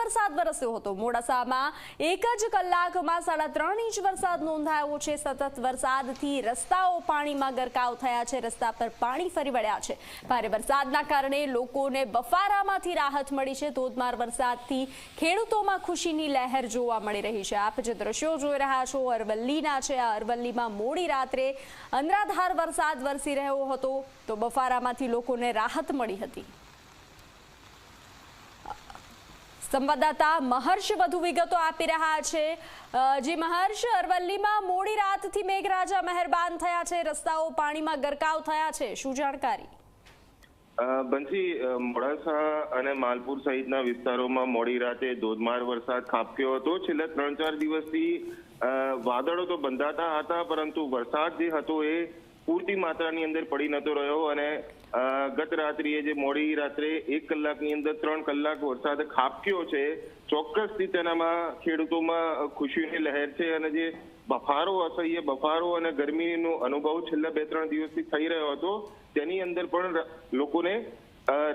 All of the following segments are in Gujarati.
વરસાદ વરસ્યો હતો। મોડાસામાં 1 જ કલાકમાં 3.5 ઇંચ વરસાદ નોંધાયો છે। સતત વરસાદથી રસ્તાઓ પાણીમાં ગરકાવ થયા છે। રસ્તા પર પાણી ફરી વળ્યા છે। ભારે વરસાદના કારણે લોકોને બફારામાંથી રાહત મળી છે। ધોધમાર વરસાદથી ખેડૂતોમાં ખુશીની લહેર જોવા મળી રહી છે। આપ જે દ્રશ્યો જોઈ રહ્યા છો અરવલ્લીના છે। આ અરવલ્લીમાં મોડી રાત્રે અનરાધાર વરસાદ વરસી રહ્યો હતો તો બફારામાંથી લોકોને રાહત મળી હતી। સંવાદદાતા મહર્ષ વધુ વિગતો આપી રહ્યા છે। જી મહર્ષ, અરવલ્લીમાં મોડી રાતથી મેઘરાજા મહેરબાન થયા છે, રસ્તાઓ પાણીમાં ગરકાવ થયા છે, શું જાણકારી? બંસી, મોડાસા અને માલપુર સહિતના વિસ્તારોમાં મોડી રાતે ધોધમાર વરસાદ ખાબક્યો હતો। છેલ્લા 3-4 દિવસથી વાદળો તો બંધાતા હતા, પરંતુ વરસાદ જે હતો એ પૂરતી માત્રાની અંદર પડી નતો રહ્યો અને ગત રાત્રિએ જે મોડી રાત્રે 1 કલાકની અંદર 3 કલાક વરસાદ ખાબક્યો છે, ચોક્કસથી તેનામાં ખેડૂતોમાં ખુશીની લહેર છે અને જે બફારો અસહ્ય બફારો અને ગરમીનો અનુભવ છેલ્લા 2-3 દિવસથી થઈ રહ્યો હતો તેની અંદર પણ લોકોને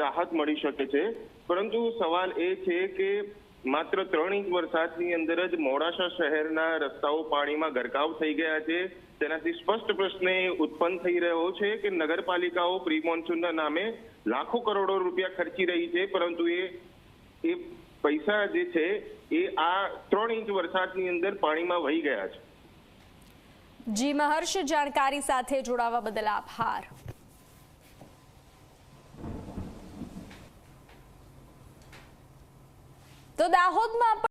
રાહત મળી શકે છે। પરંતુ સવાલ એ છે કે માત્ર 3 ઇંચ વરસાદની અંદર જ મોડાસા શહેરના રસ્તાઓ પાણીમાં ગરકાવ થઈ ગયા છે। તેનાથી સ્પષ્ટ પ્રશ્ન ઉત્પન્ન થઈ રહ્યો છે કે નગરપાલિકાઓ પ્રી મોન્સૂનના નામે લાખો કરોડો રૂપિયા ખર્ચી રહી છે, પરંતુ એ પૈસા જે છે એ આ 3 ઇંચ વરસાદની અંદર પાણીમાં વહી ગયા છે। જી મહર્ષ, જાણકારી સાથે જોડાવા બદલ આભાર। તો દાહોદમાં